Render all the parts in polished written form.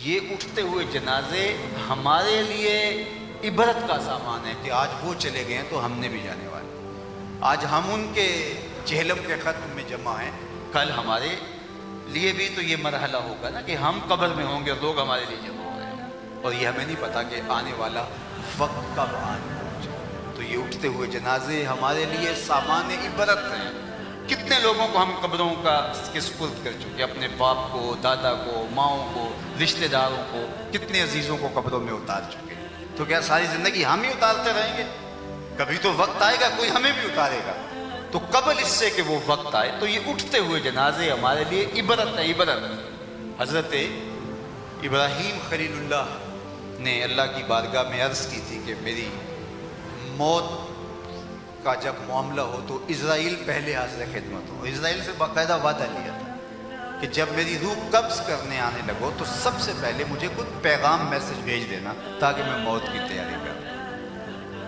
یہ اٹھتے ہوئے جنازے ہمارے لیے عبرت کا سامان ہے کہ آج وہ چلے گئے ہیں تو ہم نے بھی جانے والے، آج ہم ان کے چہلم کے ختم میں جمع ہیں، کل ہمارے لیے بھی تو یہ مرحلہ ہوگا نا کہ ہم قبر میں ہوں گے اور لوگ ہمارے لیے جمع ہو رہے ہیں، اور یہ ہمیں نہیں پتا کہ آنے والا وقت کب آنے پہنچے۔ تو یہ اٹھتے ہوئے جنازے ہمارے لیے سامان عبرت ہیں۔ کتنے لوگوں کو ہم قبروں کا کے سپرد کر چکے، اپنے باپ کو، دادا کو، ماؤں کو، رشتہ داروں کو، کتنے عزیزوں کو قبروں میں اتار چکے، تو کیا ساری زندگی ہم ہی اتارتے رہیں گے؟ کبھی تو وقت آئے گا کوئی ہمیں بھی اتارے گا۔ تو قبل اس سے کہ وہ وقت آئے تو یہ اٹھتے ہوئے جنازے ہمارے لیے عبرت ہے، عبرت۔ حضرت ابراہیم خلیل اللہ نے اللہ کی بارگاہ میں عرض کی تھی کہ میری موت کا جب معاملہ ہو تو اسرائیل پہلے حاضر خدمت ہو۔ اسرائیل سے باقاعدہ وعدہ لیا تھا کہ جب میری روح قبض کرنے آنے لگو تو سب سے پہلے مجھے کوئی پیغام میسج بھیج دینا تاکہ میں موت کی تیاری کروں۔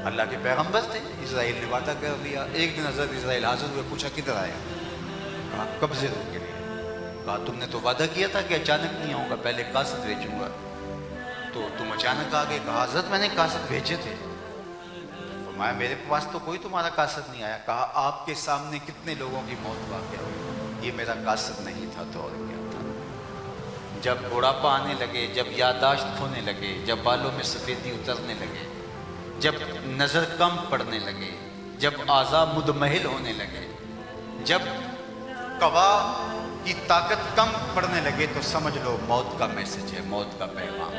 اللہ کے پیغمبر تھے، اسرائیل نے وعدہ کر لیا۔ ایک دن حضرت اسرائیل حاضر ہوئے، پوچھا کدھر آیا؟ کہا قبضے روح کے لیے۔ کہا تم نے تو وعدہ کیا تھا کہ اچانک نہیں آؤں گا، پہلے قاصد بھیجوں گا، تو تم اچانک آ گئے۔ کہا حضرت میں نے قاصد بھیجے تھے۔ فرمایا میرے پاس تو کوئی تمہارا قاصد نہیں آیا۔ کہا آپ کے سامنے کتنے لوگوں کی موت واقع ہوئی، یہ میرا قاصد نہیں تھا تو اور کیا تھا۔ جب بڑھاپا آنے لگے، جب یادداشت کھونے لگے، جب بالوں میں سفیدی اترنے لگے، جب نظر کم پڑنے لگے، جب اعضاء مدمحل ہونے لگے، جب قوا کی طاقت کم پڑنے لگے تو سمجھ لو موت کا میسج ہے، موت کا پیغام۔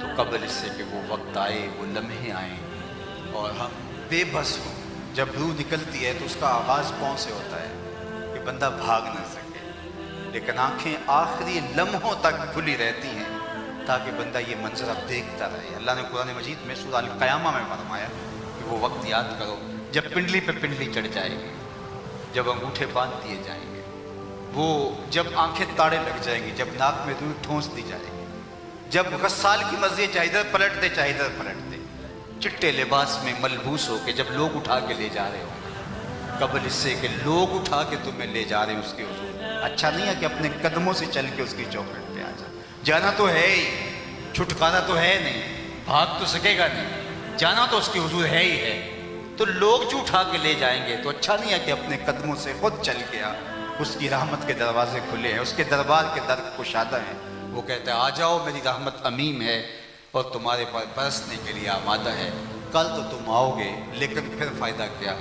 تو قبل اس سے کہ وہ وقت آئے، وہ لمحے آئیں اور ہم بے بس ہوں۔ جب روح نکلتی ہے تو اس کا آغاز پاؤں سے ہوتا ہے کہ بندہ بھاگ نہ سکے، لیکن آنکھیں آخری لمحوں تک کھلی رہتی ہیں تاکہ بندہ یہ منظر اب دیکھتا رہے۔ اللہ نے قرآن مجید میں سورہ القیامہ میں فرمایا کہ وہ وقت یاد کرو جب پنڈلی پہ پنڈلی چڑھ جائے گی، جب انگوٹھے باندھ دیے جائیں گے، وہ جب آنکھیں تاڑے لگ جائیں گی، جب ناک میں روئی ٹھونس دی جائے گی، جب غسال کی مرضی چاہے ادھر پلٹ دے چاہے ادھر پلٹ دے، چٹے لباس میں ملبوس ہو کے جب لوگ اٹھا کے لے جا رہے ہوں، قبل اس سے کہ لوگ اٹھا کے تمہیں لے جا رہے ہیں اس کے حضور، اچھا نہیں ہے کہ اپنے قدموں سے چل کے اس کی چوکھٹ پہ آ جا۔ جانا تو ہے ہی، چھٹکارا تو ہے نہیں، بھاگ تو سکے گا نہیں، جانا تو اس کے حضور ہے ہی ہے۔ تو لوگ جو اٹھا کے لے جائیں گے تو اچھا نہیں ہے کہ اپنے قدموں سے خود چل کے آ۔ اس کی رحمت کے دروازے کھلے ہیں، اس کے دربار کے در کشادہ ہیں۔ وہ کہتا ہے آ جاؤ، میری رحمت عمیم ہے اور تمہارے پر برسنے کے لیے آمادہ ہے۔ کل تو تم آؤ گے لیکن پھر فائدہ کیا؟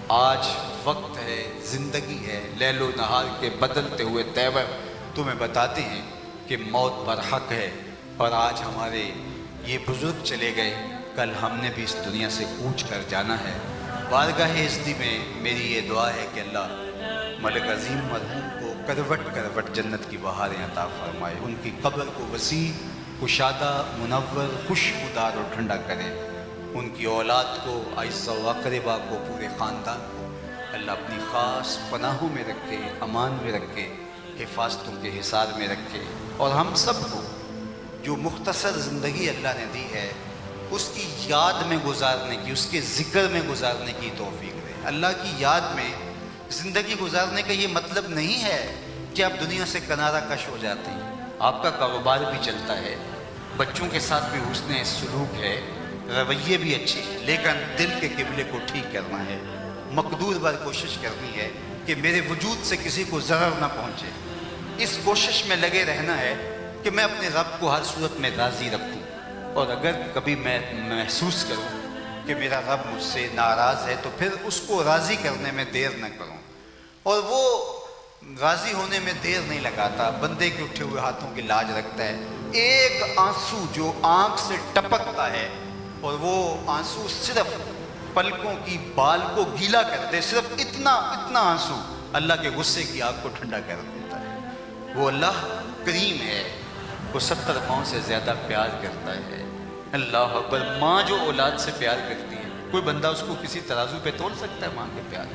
آج وقت ہے، زندگی ہے، لیل و نہار کے بدلتے ہوئے تیور تمہیں بتاتے ہیں کہ موت پر حق ہے، اور آج ہمارے یہ بزرگ چلے گئے، کل ہم نے بھی اس دنیا سے کوچ کر جانا ہے۔ بارگاہ ازدی میں میری یہ دعا ہے کہ اللہ ملک عظیم مرحوم کو کروٹ کروٹ جنت کی بہاریں عطا فرمائے، ان کی قبر کو وسیع، کشادہ، منور، خوشبودار اور ٹھنڈا کرے، ان کی اولاد کو، اعزہ و اقربا کو، پورے خاندان کو اللہ اپنی خاص پناہوں میں رکھے، امان میں رکھے، حفاظتوں کے حصار میں رکھے، اور ہم سب کو جو مختصر زندگی اللہ نے دی ہے اس کی یاد میں گزارنے کی، اس کے ذکر میں گزارنے کی توفیق دے۔ اللہ کی یاد میں زندگی گزارنے کا یہ مطلب نہیں ہے کہ آپ دنیا سے کنارہ کش ہو جاتے ہیں، آپ کا کاروبار بھی چلتا ہے، بچوں کے ساتھ بھی حسن سلوک ہے، رویے بھی اچھے ہیں، لیکن دل کے قبلے کو ٹھیک کرنا ہے، مقدور بر کوشش کرنی ہے کہ میرے وجود سے کسی کو ضرر نہ پہنچے۔ اس کوشش میں لگے رہنا ہے کہ میں اپنے رب کو ہر صورت میں راضی رکھوں، اور اگر کبھی میں محسوس کروں کہ میرا رب مجھ سے ناراض ہے تو پھر اس کو راضی کرنے میں دیر نہ کروں، اور وہ راضی ہونے میں دیر نہیں لگاتا، بندے کے اٹھے ہوئے ہاتھوں کی لاج رکھتا ہے۔ ایک آنسو جو آنکھ سے ٹپکتا ہے اور وہ آنسو صرف پلکوں کی بال کو گیلا کر دے، صرف اتنا آنسو اللہ کے غصے کی آگ کو ٹھنڈا کر دیتا ہے۔ وہ اللہ کریم ہے، وہ 70 پاؤں سے زیادہ پیار کرتا ہے۔ اللہ اکبر، ماں جو اولاد سے پیار کرتی ہے، کوئی بندہ اس کو کسی ترازو پہ تول سکتا ہے ماں کے پیار؟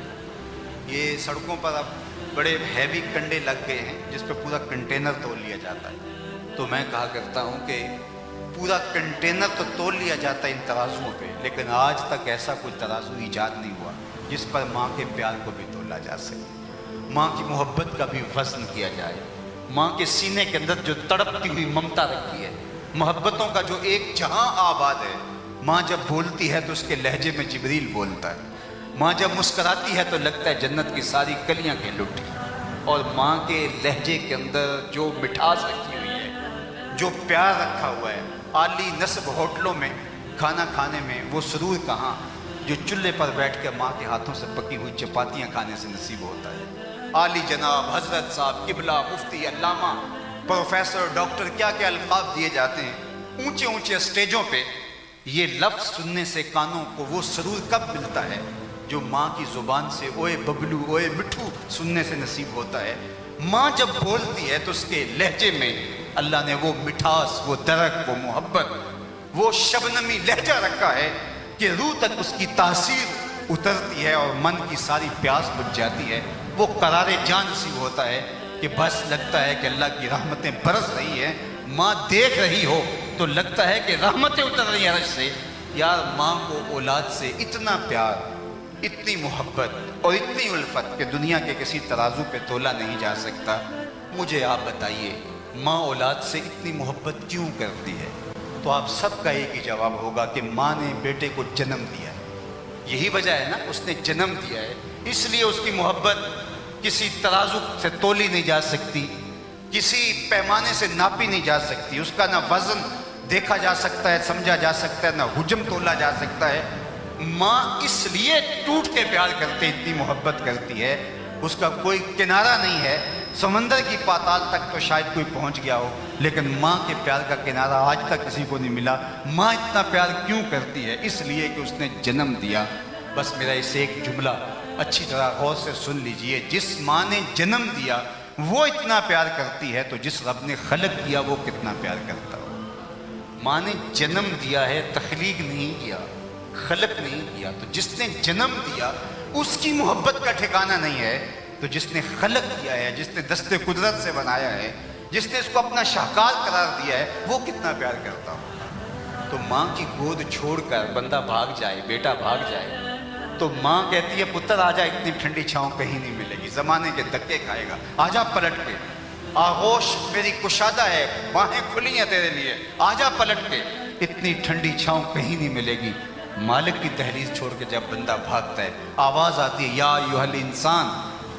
یہ سڑکوں پر اب بڑے ہیوی کنڈے لگ گئے ہیں جس پہ پورا کنٹینر تول لیا جاتا ہے، تو میں کہا کرتا ہوں کہ پورا کنٹینر تو تول لیا جاتا ہے ان ترازوؤں پہ، لیکن آج تک ایسا کوئی ترازو ایجاد نہیں ہوا جس پر ماں کے پیار کو بھی تولا جا سکے، ماں کی محبت کا بھی وزن کیا جائے۔ ماں کے سینے کے اندر جو تڑپتی ہوئی ممتا رکھی ہے، محبتوں کا جو ایک جہاں آباد ہے۔ ماں جب بولتی ہے تو اس کے لہجے میں جبریل بولتا ہے، ماں جب مسکراتی ہے تو لگتا ہے جنت کی ساری کلیاں کھل اٹھی۔ اور ماں کے لہجے کے اندر جو مٹھاس رکھی ہوئی ہے، جو پیار رکھا ہوا ہے، عالی نصب ہوٹلوں میں کھانا کھانے میں وہ سرور کہاں جو چولہے پر بیٹھ کے ماں کے ہاتھوں سے پکی ہوئی چپاتیاں کھانے سے نصیب ہوتا ہے۔ عالی جناب حضرت صاحب قبلہ مفتی علامہ پروفیسر ڈاکٹر کیا کیا القاب دیے جاتے ہیں، اونچے اونچے اسٹیجوں پہ یہ لفظ سننے سے کانوں کو وہ سرور کب ملتا ہے جو ماں کی زبان سے اوئے ببلو اوئے مٹھو سننے سے نصیب ہوتا ہے۔ ماں جب بولتی ہے تو اس کے لہجے میں اللہ نے وہ مٹھاس، وہ درک، وہ محبت، وہ شبنمی لہجہ رکھا ہے کہ روح تک اس کی تاثیر اترتی ہے اور من کی ساری پیاس بجھ جاتی ہے۔ وہ قرار جان نصیب ہوتا ہے کہ بس لگتا ہے کہ اللہ کی رحمتیں برس رہی ہیں۔ ماں دیکھ رہی ہو تو لگتا ہے کہ رحمتیں اتر رہی ہیں عرش سے۔ یار ماں کو اولاد سے اتنا پیار، اتنی محبت اور اتنی الفت کہ دنیا کے کسی ترازو پہ تولا نہیں جا سکتا۔ مجھے آپ بتائیے ماں اولاد سے اتنی محبت کیوں کرتی ہے؟ تو آپ سب کا ایک ہی جواب ہوگا کہ ماں نے بیٹے کو جنم دیا ہے، یہی وجہ ہے نا، اس نے جنم دیا ہے، اس لیے اس کی محبت کسی ترازو سے تولی نہیں جا سکتی، کسی پیمانے سے ناپی نہیں جا سکتی، اس کا نہ وزن دیکھا جا سکتا ہے، سمجھا جا سکتا ہے، نہ حجم تولا جا سکتا ہے۔ ماں اس لیے ٹوٹ کے پیار کرتے، اتنی محبت کرتی ہے، اس کا کوئی کنارہ نہیں ہے۔ سمندر کی پاتال تک تو شاید کوئی پہنچ گیا ہو، لیکن ماں کے پیار کا کنارہ آج تک کسی کو نہیں ملا۔ ماں اتنا پیار کیوں کرتی ہے؟ اس لیے کہ اس نے جنم دیا۔ بس میرا اسے ایک جملہ اچھی طرح غور سے سن لیجئے، جس ماں نے جنم دیا وہ اتنا پیار کرتی ہے تو جس رب نے خلق کیا وہ کتنا پیار کرتا ہو۔ ماں نے جنم دیا ہے، تخلیق نہیں کیا، خلق نہیں کیا۔ تو جس نے جنم دیا اس کی محبت کا ٹھکانہ نہیں ہے، تو جس نے خلق کیا ہے، جس نے دست قدرت سے بنایا ہے، جس نے اس کو اپنا شاہکار قرار دیا ہے، وہ کتنا پیار کرتا ہوگا۔ تو ماں کی گود چھوڑ کر بندہ بھاگ جائے، بیٹا بھاگ جائے، تو ماں کہتی ہے پتر آجا، اتنی ٹھنڈی چھاؤں کہیں نہیں ملے گی، زمانے کے دھکے کھائے گا، آجا پلٹ کے، آغوش میری کشادہ ہے، باہیں کھلی ہیں تیرے لیے، آجا پلٹ کے، اتنی ٹھنڈی چھاؤں کہیں نہیں ملے گی۔ مالک کی دہلیز چھوڑ کے جب بندہ بھاگتا ہے، آواز آتی ہے یا ایھا الانسان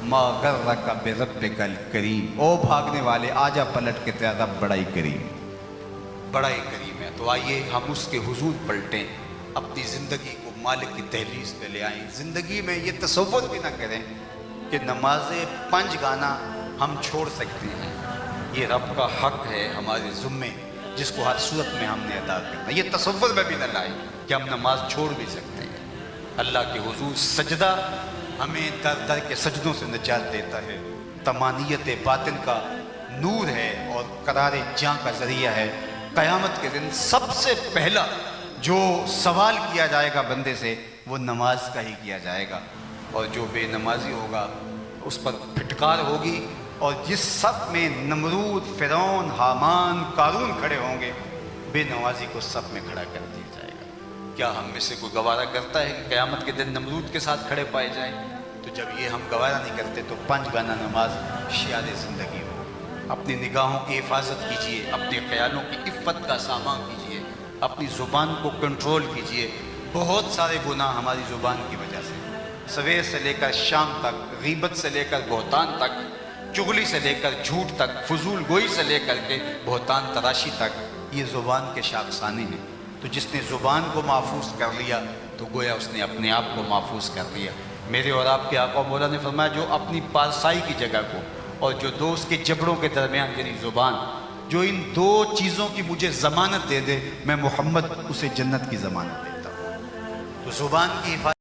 ما غرک بربک الکریم، او بھاگنے والے آجا پلٹ کے، تیرا رب بڑا ہی کریم، بڑا ہی کریم ہے۔ تو آئیے ہم اس کے حضور پلٹیں، اپنی زندگی کو مالک کی دہلیز پہ لے آئیں۔ زندگی میں یہ تصور بھی نہ کریں کہ نماز 5 گانا ہم چھوڑ سکتے ہیں، یہ رب کا حق ہے ہمارے ذمے جس کو ہر صورت میں ہم نے ادا کرنا۔ یہ تصور میں بھی نہ لائیں کہ ہم نماز چھوڑ بھی سکتے ہیں۔ اللہ کے حضور سجدہ ہمیں در در کے سجدوں سے نجات دیتا ہے، طمانیت باطن کا نور ہے اور قرار جاں کا ذریعہ ہے۔ قیامت کے دن سب سے پہلا جو سوال کیا جائے گا بندے سے وہ نماز کا ہی کیا جائے گا، اور جو بے نمازی ہوگا اس پر پھٹکار ہوگی، اور جس صف میں نمرود، فرعون، حامان، قارون کھڑے ہوں گے، بے نمازی کو صف میں کھڑا کر دیا جائے گا۔ کیا ہم میں سے کوئی گوارہ کرتا ہے کہ قیامت کے دن نمرود کے ساتھ کھڑے پائے جائیں؟ تو جب یہ ہم گوارہ نہیں کرتے تو 5 گانا نماز شیاد زندگی ہو۔ اپنی نگاہوں کی حفاظت کیجئے، اپنے خیالوں کی عفت کا سامان کیجئے، اپنی زبان کو کنٹرول کیجئے۔ بہت سارے گناہ ہماری زبان کی وجہ سے، سویر سے لے کر شام تک، غیبت سے لے کر بہتان تک، چغلی سے لے کر جھوٹ تک، فضول گوئی سے لے کر کے بہتان تراشی تک، یہ زبان کے شاخسانے ہیں۔ تو جس نے زبان کو محفوظ کر لیا تو گویا اس نے اپنے آپ کو محفوظ کر لیا۔ میرے اور آپ کے آقا مولا نے فرمایا جو اپنی پارسائی کی جگہ کو اور جو دو اس کے جبڑوں کے درمیان یعنی زبان، جو ان 2 چیزوں کی مجھے ضمانت دے دے، میں محمد اسے جنت کی ضمانت دیتا ہوں۔ تو زبان کی حفاظت